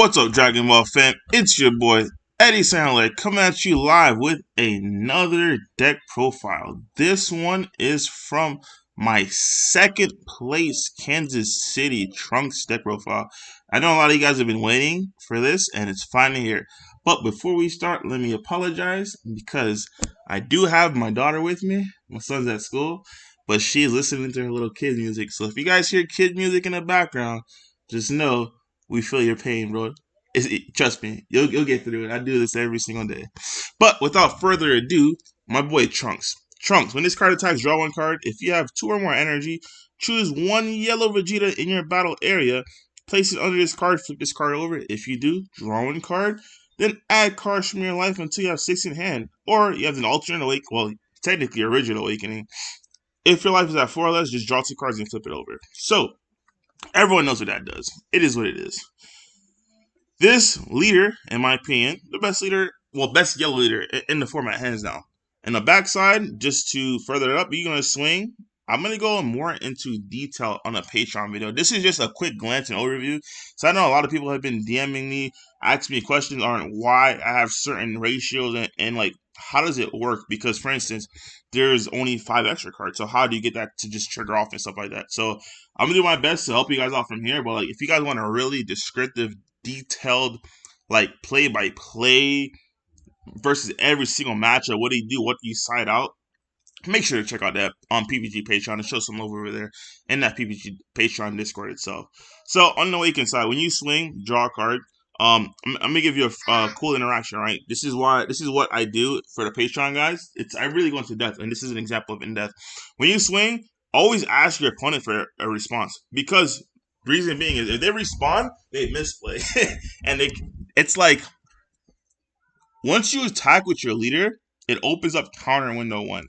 What's up, Dragon Ball fam? It's your boy Eddie Hilaire coming at you live with another deck profile. This one is from my second place Kansas City Trunks deck profile. I know a lot of you guys have been waiting for this, and it's finally here. But before we start, let me apologize because I do have my daughter with me. My son's at school, but she's listening to her little kid music. So if you guys hear kid music in the background, just know we feel your pain, bro. Trust me, you'll get through it. I do this every single day. But without further ado, my boy Trunks. Trunks, when this card attacks, draw one card. If you have 2 or more energy, choose one yellow Vegeta in your battle area. Place it under this card, flip this card over. If you do, draw one card. Then add cards from your life until you have 6 in hand. Or you have an alternate awakening, well, technically original awakening. If your life is at 4 or less, just draw 2 cards and flip it over. So, everyone knows what that does. It is what it is. This leader, in my opinion, the best leader, well, best yellow leader in the format, hands down. And the backside, just to further it up, you're going to swing. I'm going to go more into detail on a Patreon video. This is just a quick glance and overview. So I know a lot of people have been DMing me, asking me questions on why I have certain ratios and like, how does it work? Because, for instance, there's only 5 extra cards. So how do you get that to just trigger off and stuff like that? So I'm going to do my best to help you guys out from here. But like, if you guys want a really descriptive, detailed, like play-by-play versus every single matchup, what do you do, what do you side out, make sure to check out that on PPG Patreon and show some love over there in that PPG Patreon Discord itself. So on the awaken side, when you swing, draw a card. I'm gonna give you a cool interaction, right? This is what I do for the Patreon guys. I really go into depth, and this is an example of in depth. When you swing, always ask your opponent for a response, because reason being is if they respond, they misplay, and it's like once you attack with your leader, it opens up counter window 1.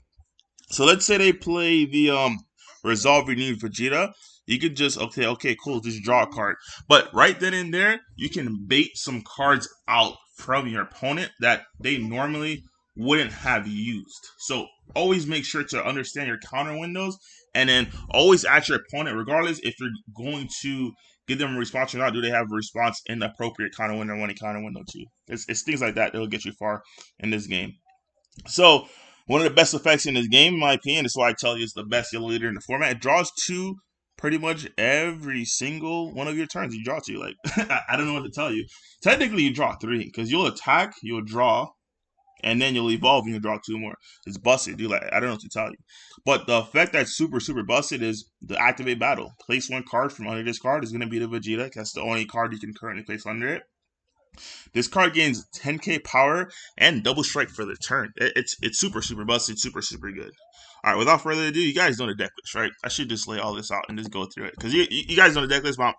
So let's say they play the Resolve Your Need Vegeta. You could just, okay, cool, just draw a card. But right then and there, you can bait some cards out from your opponent that they normally wouldn't have used. So always make sure to understand your counter windows, and then always ask your opponent, regardless if you're going to give them a response or not, do they have a response in the appropriate counter window 1 and counter window 2. It's things like that that'll get you far in this game. So one of the best effects in this game, in my opinion, is why I tell you it's the best yellow leader in the format. It draws 2 pretty much every single one of your turns. You draw 2. Like, I don't know what to tell you. Technically, you draw 3, because you'll attack, you'll draw, and then you'll evolve and you'll draw 2 more. It's busted, dude. Like, I don't know what to tell you. But the effect that's super, super busted is the activate battle. Place 1 card from under this card is going to be the Vegeta. That's the only card you can currently place under it. This card gains 10k power and double strike for the turn. It's super, super busted, super, super good. All right, without further ado, you guys know the deck list, right? I should just lay all this out and just go through it, because you guys know the deck list. But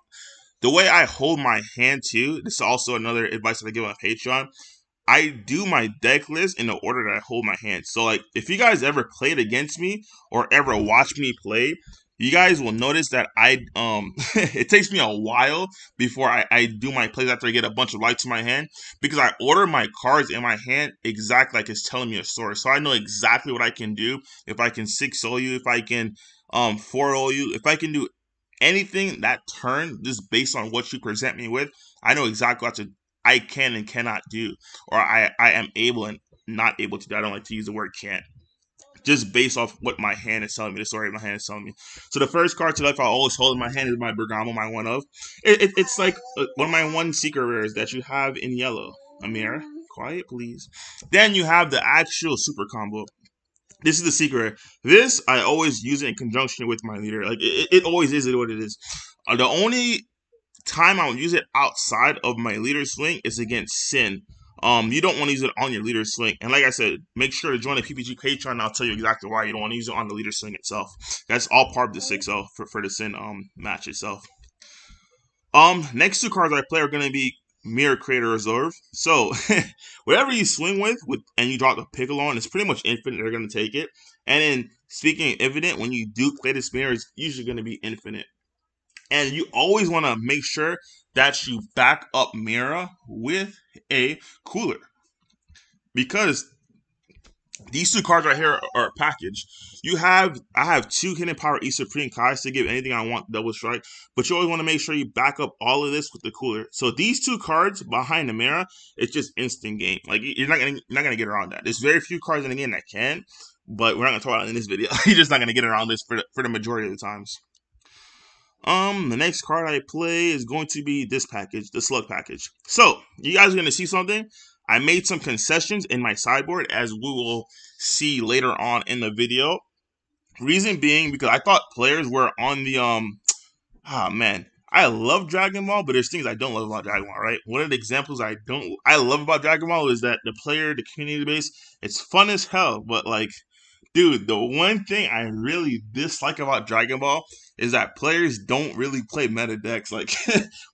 the way I hold my hand too, this is also another advice that I give on Patreon. I do my deck list in the order that I hold my hand. So like, if you guys ever played against me or ever watch me play, you guys will notice that it takes me a while before I do my plays after I get a bunch of lights in my hand, because I order my cards in my hand exactly like it's telling me a story. So I know exactly what I can do. If I can 6-0 you, if I can 4-0 you, if I can do anything that turn just based on what you present me with, I know exactly what I can and cannot do, or I am able and not able to do. I don't like to use the word can't, just based off what my hand is telling me, the story my hand is telling me. So the first card to life I always hold in my hand is my Bergamo, my 1-of. It's like one of my 1 secret rares that you have in yellow. Amir, quiet please. Then you have the actual super combo. This is the secret rare. This, I always use it in conjunction with my leader. Like, it always is what it is. The only time I would use it outside of my leader swing is against Sin. You don't want to use it on your leader swing. And like I said, make sure to join the PPG Patreon, and I'll tell you exactly why you don't want to use it on the leader swing itself. That's all part of the 6-0 for the Sin match itself. Next 2 cards I play are going to be Mirror Creator Reserve. So whatever you swing with and you drop the Piccolo on, it's pretty much infinite. They're going to take it. And then speaking of infinite, when you do play this mirror, it's usually going to be infinite. And you always want to make sure that you back up Mira with a cooler, because These two cards right here are a package. I have two Hidden Power E Supreme Kais to give anything I want double strike, but you always want to make sure you back up all of this with the cooler. So these two cards behind the mirror, it's just instant game. Like you're not gonna get around that. There's very few cards in the game that can, but we're not gonna talk about it in this video. You're just not gonna get around this for the majority of the times. The next card I play is going to be this package, the Slug package. So, you guys are going to see something. I made some concessions in my sideboard, as we will see later on in the video. Reason being, because I thought players were on the, man. I love Dragon Ball, but there's things I don't love about Dragon Ball, right? One of the examples I love about Dragon Ball is that the community base, it's fun as hell, but like, dude, the one thing I really dislike about Dragon Ball is that players don't really play meta decks. Like,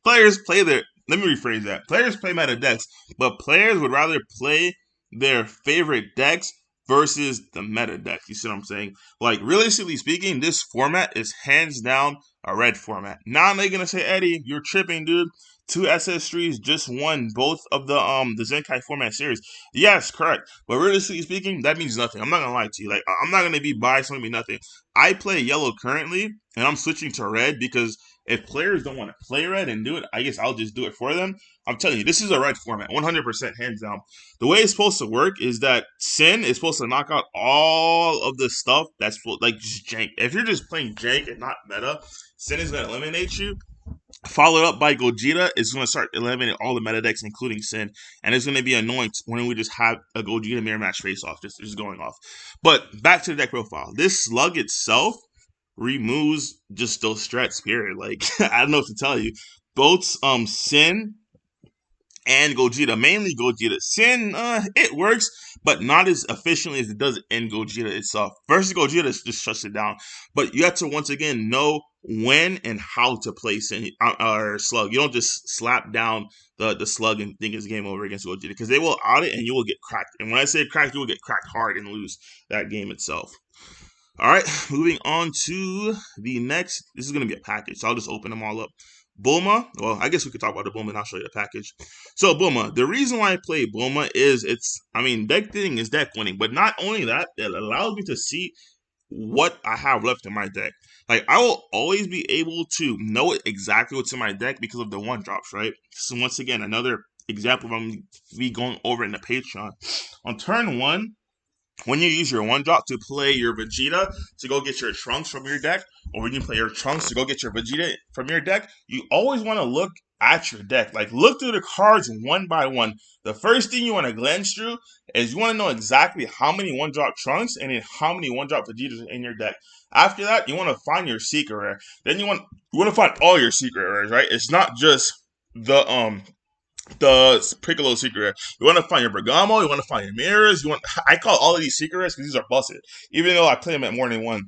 players play their. Let me rephrase that. Players play meta decks, but players would rather play their favorite decks versus the meta deck. You see what I'm saying? Like, realistically speaking, this format is hands down a red format. Now they're gonna say, Eddie, you're tripping, dude. Two SS3s just won both of the Zenkai format series. Yes, correct. But realistically speaking, that means nothing. I'm not gonna lie to you. Like, I'm not gonna be biased. It's gonna be nothing. I play yellow currently, and I'm switching to red because if players don't want to play red and do it, I guess I'll just do it for them. I'm telling you, this is a red format, 100% hands down. The way it's supposed to work is that Sin is supposed to knock out all of the stuff that's like just jank. If you're just playing jank and not meta, Sin is gonna eliminate you. Followed up by Gogeta is going to start eliminating all the meta decks, including Sin, and it's going to be annoying when we just have a Gogeta mirror match face off, just going off. But back to the deck profile. This Slug itself removes just those threats. Period. Like I don't know what to tell you. Both Sin and Gogeta, mainly Gogeta. Sin, it works, but not as efficiently as it does in Gogeta itself. Versus Gogeta just shuts it down. But you have to once again know when and how to play Sin or Slug. You don't just slap down the Slug and think it's game over against Gogeta, because they will out it and you will get cracked. And when I say cracked, you will get cracked hard and lose that game itself. All right, moving on to the next. This is going to be a package, so I'll just open them all up. Bulma, well, I guess we could talk about the Bulma and I'll show you the package. So, Bulma, the reason why I play Bulma is deck thinning is deck winning, but not only that, it allows me to see what I have left in my deck. Like, I will always be able to know exactly what's in my deck because of the one drops, right? So, once again, another example I'm going to be going over in the Patreon. On turn one, when you use your one drop to play your Vegeta to go get your Trunks from your deck, or when you play your Trunks to go get your Vegeta from your deck, you always want to look at your deck. Like, look through the cards one by one. The first thing you want to glance through is you want to know exactly how many one drop Trunks and then how many one drop Vegetas in your deck. After that, you want to find your secret rare. Then you want to find all your secret rares, right? It's not just the Piccolo secret. You want to find your Bergamo, you want to find your mirrors. I call all of these secret rares because these are busted. Even though I play them at more than one,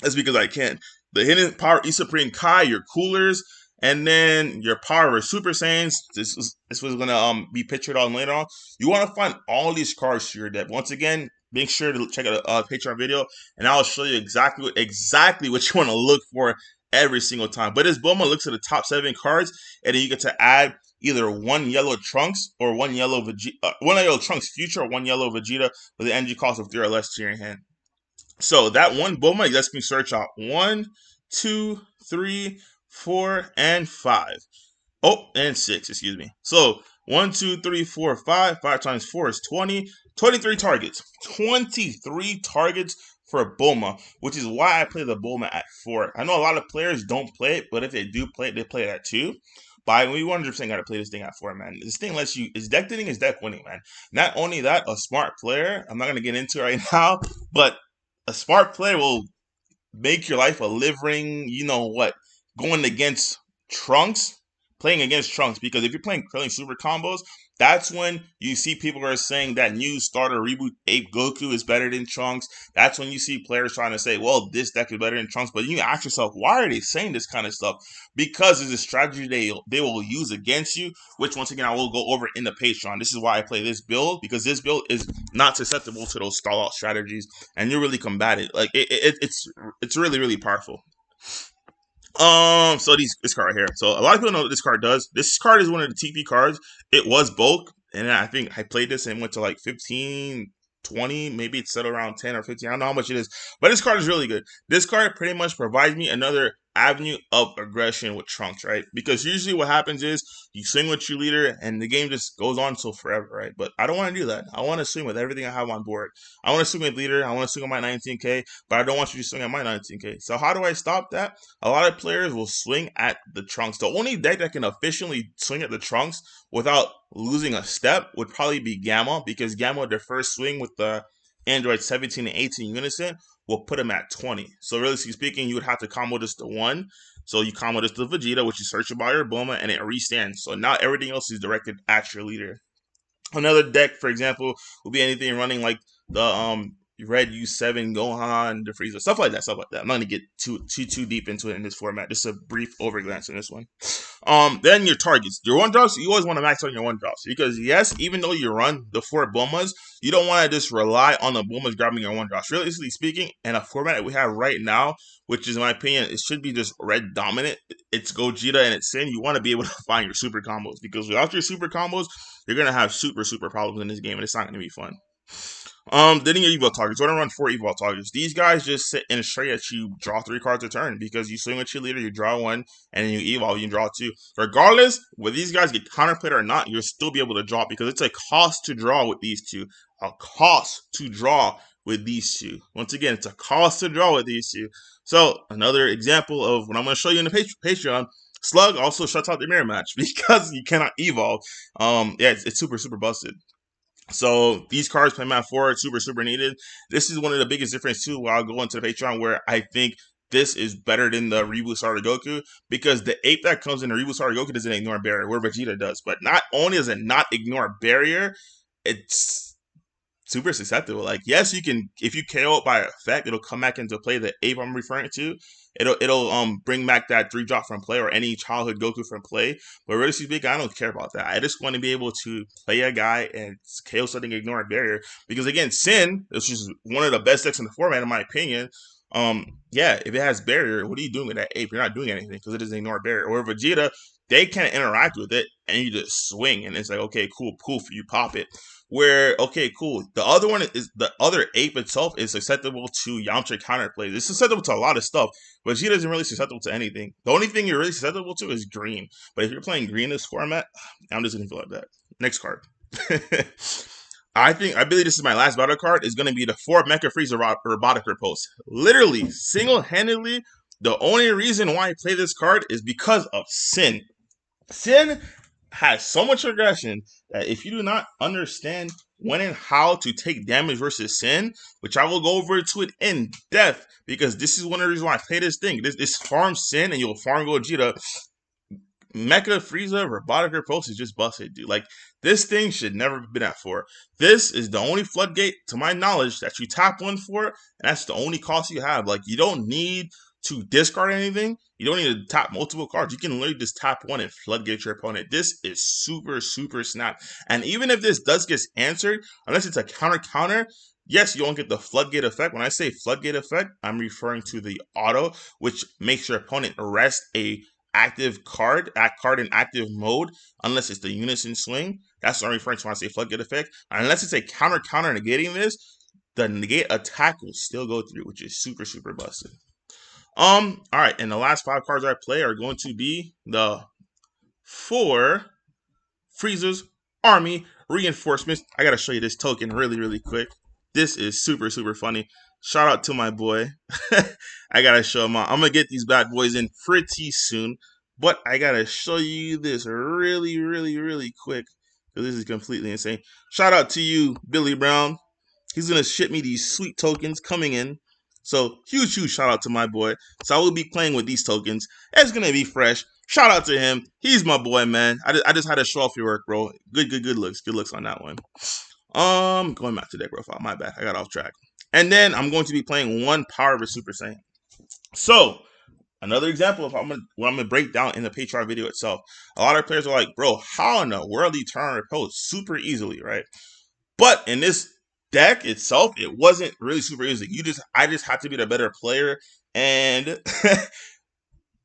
that's because I can. The Hidden Power E Supreme Kai, your coolers, and then your Power of Super Saiyans. This was gonna be pictured on later on. You want to find all these cards to your deck. Once again, make sure to check out a Patreon video, and I'll show you exactly what you want to look for every single time. But this Bulma looks at the top 7 cards, and then you get to add either one yellow Trunks or one yellow Trunks Future or one yellow Vegeta with an energy cost of 3 or less to your hand. So that one Bulma lets me search out 1, 2, 3, 4, and 5. Oh, and 6, excuse me. So 1, 2, 3, 4, 5. 5 times 4 is 20. 23 targets. 23 targets for Bulma, which is why I play the Bulma at 4. I know a lot of players don't play it, but if they do play it, they play it at 2. But we 100% got to play this thing at 4, man. This thing lets you, it's deck thinning, is deck winning, man. Not only that, a smart player, I'm not going to get into it right now, but a smart player will make your life a living, you know what, going against Trunks, playing against Trunks, because if you're playing Krillin Super combos, that's when you see people are saying that new starter reboot Ape Goku is better than Trunks. That's when you see players trying to say, well, this deck is better than Trunks. But you ask yourself, why are they saying this kind of stuff? Because it's a strategy they will use against you, which once again I will go over in the Patreon. This is why I play this build, because this build is not susceptible to those stall out strategies, and you really combat it. Like it's really, really powerful. So this card right here. So a lot of people know what this card does. This card is one of the TP cards. It was bulk, and I think I played this and went to like 15, 20, maybe it's set around 10 or 15. I don't know how much it is, but this card is really good. This card pretty much provides me another avenue of aggression with Trunks, right? Because usually what happens is you swing with your leader and the game just goes on until forever, right? But I don't want to do that. I want to swing with everything I have on board. I want to swing with leader. I want to swing with my 19k, but I don't want you to swing at my 19k. So how do I stop that? A lot of players will swing at the Trunks. The only deck that can efficiently swing at the Trunks without losing a step would probably be Gamma, because Gamma, their first swing with the Android 17 and 18 unison will put him at 20. So realistically speaking, you would have to combo this to 1. So you combo this to Vegeta, which is searchable by your Bulma, and it restands. So now everything else is directed at your leader. Another deck, for example, will be anything running like the Red U7 Gohan, the Frieza, stuff like that, stuff like that. I'm not gonna get too deep into it in this format. Just a brief overglance on this one. Then your targets. Your one drops, you always want to max out your one drops. Because yes, even though you run the 4 Bulmas, you don't want to just rely on the Bulmas grabbing your one drops. Realistically speaking, in a format that we have right now, which is in my opinion, it should be just red dominant. It's Gogeta and it's Sin. You want to be able to find your super combos. Because without your super combos, you're gonna have super problems in this game, and it's not gonna be fun. Then your evolve targets. We're gonna run 4 evolve targets. These guys just sit and straight at you, draw 3 cards a turn, because you swing with your leader, you draw 1, and then you evolve, you draw 2. Regardless, whether these guys get counterplayed or not, you'll still be able to draw, because it's a cost to draw with these two. A cost to draw with these two. Once again, it's a cost to draw with these two. So another example of what I'm gonna show you in the Patreon. Slug also shuts out the mirror match because you cannot evolve. Yeah, it's super busted. So these cards play math forward, super needed. This is one of the biggest difference too, where I'll go into the Patreon, where I think this is better than the Reboot Starter Goku, because the ape that comes in the Reboot Starter Goku doesn't ignore barrier, where Vegeta does. But not only does it not ignore barrier, it's super susceptible. Like, yes, you can, if you KO it by effect, it'll come back into play. The ape I'm referring to, it'll bring back that 3-drop from play, or any childhood Goku from play. But really speaking, I don't care about that. I just want to be able to play a guy and KO something, ignore a barrier. Because again, Sin, this is one of the best decks in the format, in my opinion. Yeah, if it has barrier, what are you doing with that ape? You're not doing anything, because it doesn't ignore barrier. Or Vegeta, they can't interact with it, and you just swing, and it's like, okay, cool, poof, you pop it. Where, okay, cool. The other one is, the other ape itself is susceptible to Yamcha counterplays. It's susceptible to a lot of stuff, but she isn't really susceptible to anything. The only thing you're really susceptible to is green. But if you're playing green in this format, I'm just gonna feel like that. Next card. I believe this is my last battle card. Is gonna be the 4 Mecha Frieza Robotic Repulse. Literally, single-handedly, the only reason why I play this card is because of Sin. Sin has so much aggression that if you do not understand when and how to take damage versus Sin, which I will go over to it in depth, because this is one of the reasons why I play this thing. This farm Sin and you'll farm Gogeta. Mecha Frieza Robotic Repulse is just busted, dude. Like, this thing should never have been at 4. This is the only floodgate, to my knowledge, that you tap 1 for, and that's the only cost you have. Like, you don't need to discard anything. You don't need to tap multiple cards. You can literally just tap 1 and floodgate your opponent. This is super snap. And even if this does get answered, unless it's a counter, yes, you won't get the floodgate effect. When I say floodgate effect, I'm referring to the auto, which makes your opponent rest a active card, in active mode, unless it's the unison swing. That's what I'm referring to when I say floodgate effect. Unless it's a counter negating this, the negate attack will still go through, which is super busted. Alright, and the last 5 cards I play are going to be the 4 Frieza's Army Reinforcements. I gotta show you this token really quick. This is super funny. Shout out to my boy. I gotta show him out. I'm gonna get these bad boys in pretty soon, but I gotta show you this really quick, because this is completely insane. Shout out to you, Billy Brown. He's gonna ship me these sweet tokens coming in. So huge shout out to my boy. So I will be playing with these tokens. It's gonna be fresh. Shout out to him. He's my boy, man. I just had to show off your work, bro. Good looks. Good looks on that one. Going back to deck profile. My bad. I got off track. And then I'm going to be playing 1 Power of a Super Saiyan. So another example of what I'm gonna break down in the Patreon video itself. A lot of players are like, bro, how in the world do you turn on repose super easily, right? But in this deck itself, it wasn't really super easy. I just had to be the better player, and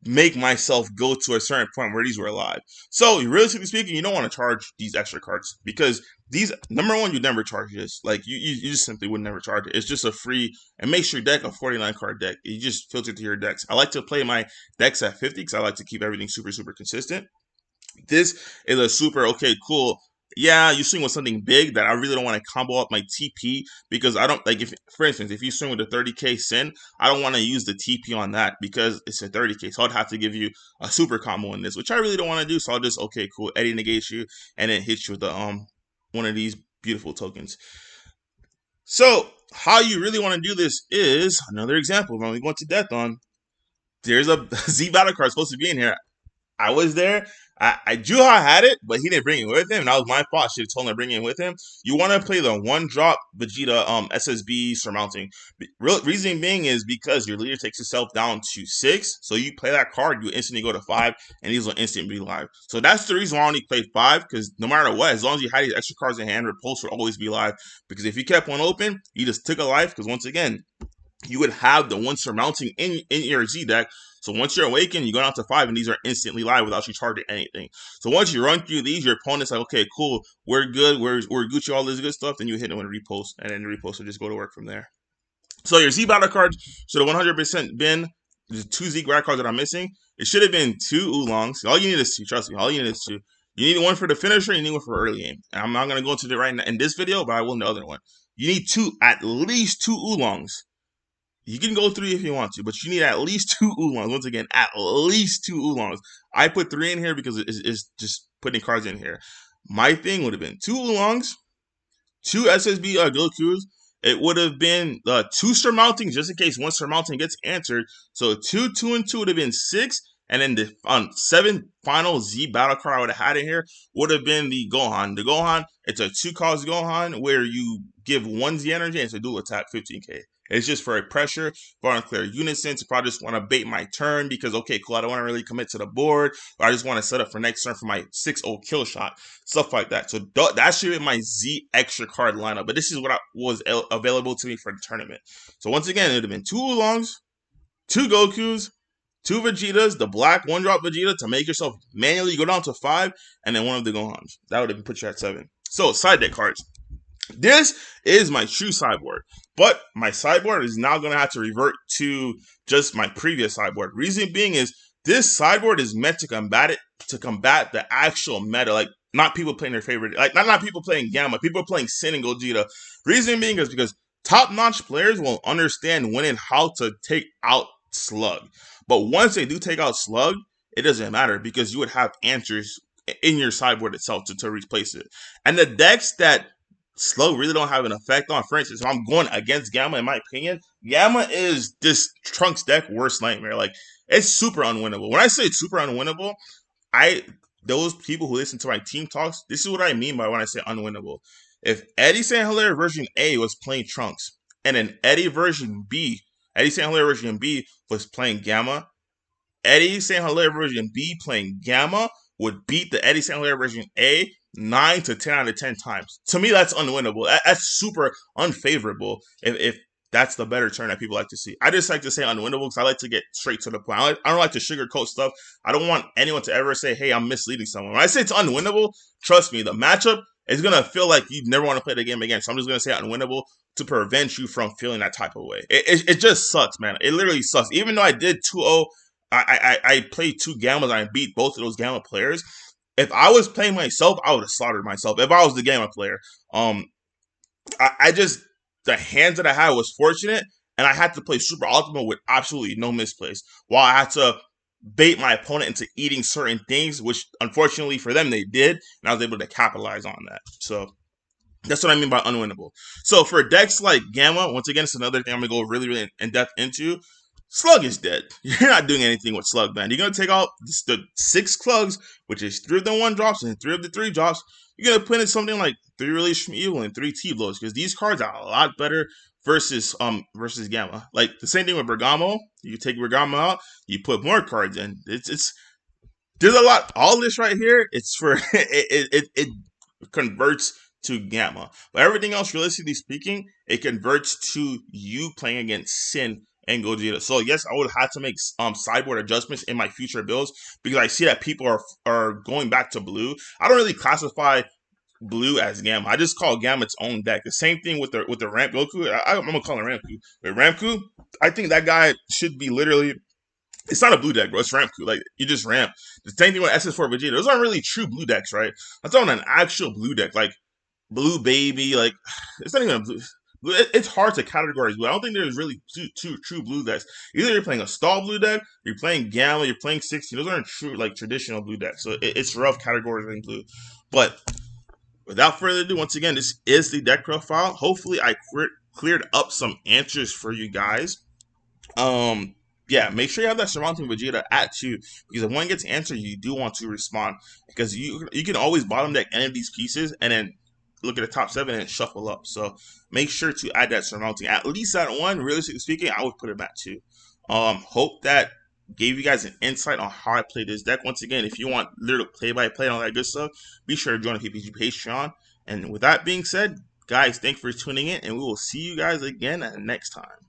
make myself go to a certain point where these were live. So realistically speaking, you don't want to charge these extra cards because these, number one, you never charge this. Like you just simply would never charge it. It's just a free, and makes your deck a 49 card deck. You just filter to your decks. I like to play my decks at 50 because I like to keep everything super, super consistent. This is a super, okay, cool. Yeah, you swing with something big that I really don't want to combo up my TP because I don't like, if, for instance, if you swing with a 30k Sin, I don't want to use the TP on that because it's a 30k. So I'd have to give you a super combo in this, which I really don't want to do. So I'll just, okay, cool, Eddie negates you and then hit you with the one of these beautiful tokens. So how you really want to do this is another example. When we go into Death on, there's a Z battle card supposed to be in here. I was there. I Juha had it, but he didn't bring it with him. And that was my fault. I should have told him to bring it with him. You want to play the one drop Vegeta SSB surmounting. Reasoning being is because your leader takes himself down to 6. So you play that card, you instantly go to 5, and these will instantly be live. So that's the reason why I only played 5, because no matter what, as long as you had these extra cards in hand, Repulse would always be live. Because if you kept one open, you just took a life, because once again, you would have the one surmounting in your Z deck. So once you're awakened, you go down to 5, and these are instantly live without you charging anything. So once you run through these, your opponent's like, okay, cool, we're good, we're Gucci, all this good stuff. Then you hit them with a repost, and then the repost will just go to work from there. So your Z battle cards should have 100% been the 2 Z grad cards that I'm missing. It should have been 2 oolongs. All you need is 2. Trust me, all you need is 2. You need one for the finisher, you need one for early game. And I'm not going to go into it right now in this video, but I will in the other one. You need 2, at least 2 oolongs. You can go 3 if you want to, but you need at least 2 oolongs. Once again, at least 2 oolongs. I put 3 in here because it's just putting cards in here. My thing would have been 2 oolongs, 2 SSB Gokus. It would have been 2 surmountings just in case one surmounting gets answered. So 2, 2, and 2 would have been 6. And then the 7 final Z battle card I would have had in here would have been the Gohan. The Gohan, it's a 2-cost Gohan where you give 1 Z energy and it's a dual attack 15k. It's just for a pressure, for unclear unison, to probably just want to bait my turn because, okay, cool, I don't want to really commit to the board, or I just want to set up for next turn for my 6-0 kill shot, stuff like that. So that should be my Z extra card lineup, but this is what was available to me for the tournament. So once again, it would have been 2 Oolongs, 2 Gokus, 2 Vegetas, the black 1-drop Vegeta to make yourself manually go down to 5, and then one of the Gohans. That would have put you at 7. So, side deck cards. This is my true sideboard, but my sideboard is now going to have to revert to just my previous sideboard. Reason being is this sideboard is meant to combat the actual meta, like not people playing their favorite, like not people playing Gamma, people playing Sin and Gogeta. Reason being is because top-notch players will understand when and how to take out Slug. But once they do take out Slug, it doesn't matter because you would have answers in your sideboard itself to replace it. And the decks that Slug really don't have an effect on, for instance, if I'm going against Gamma, in my opinion, Gamma is this Trunks deck worst nightmare. Like, it's super unwinnable. When I say it's super unwinnable, those people who listen to my team talks, this is what I mean by when I say unwinnable. If Eddie St. Hilaire version A was playing Trunks, and then Eddie St. Hilaire version B was playing Gamma, Eddie St. Hilaire version B playing Gamma would beat the Eddie St. Hilaire version A 9 to 10 out of 10 times. To me, that's unwinnable. That's super unfavorable if that's the better turn that people like to see. I just like to say unwinnable because I like to get straight to the point. I don't like to sugarcoat stuff. I don't want anyone to ever say, hey, I'm misleading someone. When I say it's unwinnable, trust me, the matchup is going to feel like you never want to play the game again. So I'm just going to say unwinnable to prevent you from feeling that type of way. It just sucks, man. It literally sucks. Even though I did 2-0, I played 2 Gammas and I beat both of those Gamma players. If I was playing myself, I would have slaughtered myself. If I was the Gamma player, the hands that I had was fortunate, and I had to play super optimal with absolutely no misplays. While I had to bait my opponent into eating certain things, which unfortunately for them they did, and I was able to capitalize on that. So that's what I mean by unwinnable. So for decks like Gamma, once again, it's another thing I'm going to go really, really in depth into. Slug is dead. You're not doing anything with Slug, man. You're going to take out the 6 Slugs, which is 3 of the 1-drops and 3 of the 3-drops. You're going to put in something like 3 Release from Evil and 3 T-Blows, because these cards are a lot better versus Gamma. Like, the same thing with Bergamo. You take Bergamo out, you put more cards in. There's a lot. All this right here, it's for, it converts to Gamma. But everything else, realistically speaking, it converts to you playing against Sin and Gogeta. So yes, I would have to make sideboard adjustments in my future builds because I see that people are going back to blue. I don't really classify blue as Gamma. I just call Gamma its own deck. The same thing with the Ramp Goku. I'm gonna call him Ramku. With Ramku, I think that guy should be literally. It's not a blue deck, bro. It's Ramku. Like you just ramp. The same thing with SS4 Vegeta. Those aren't really true blue decks, right? I'm talking an actual blue deck, like Blue Baby. Like it's not even a blue. It's hard to categorize blue. I don't think there's really two true blue decks. Either you're playing a stall blue deck, you're playing Gamma, you're playing 16. Those aren't true like traditional blue decks. So it's rough categorizing blue. But without further ado, once again, this is the deck profile. Hopefully, I cleared up some answers for you guys. Yeah, make sure you have that surrounding Vegeta at 2 because if one gets answered, you do want to respond because you can always bottom deck any of these pieces and then look at the top 7 and shuffle up. So make sure to add that surmounting at least at 1. Realistically speaking, I would put it at 2. Hope that gave you guys an insight on how I play this deck. Once again, if you want literal play-by-play and all that good stuff, be sure to join the PPG Patreon. And with that being said, guys, thanks for tuning in, and we will see you guys again next time.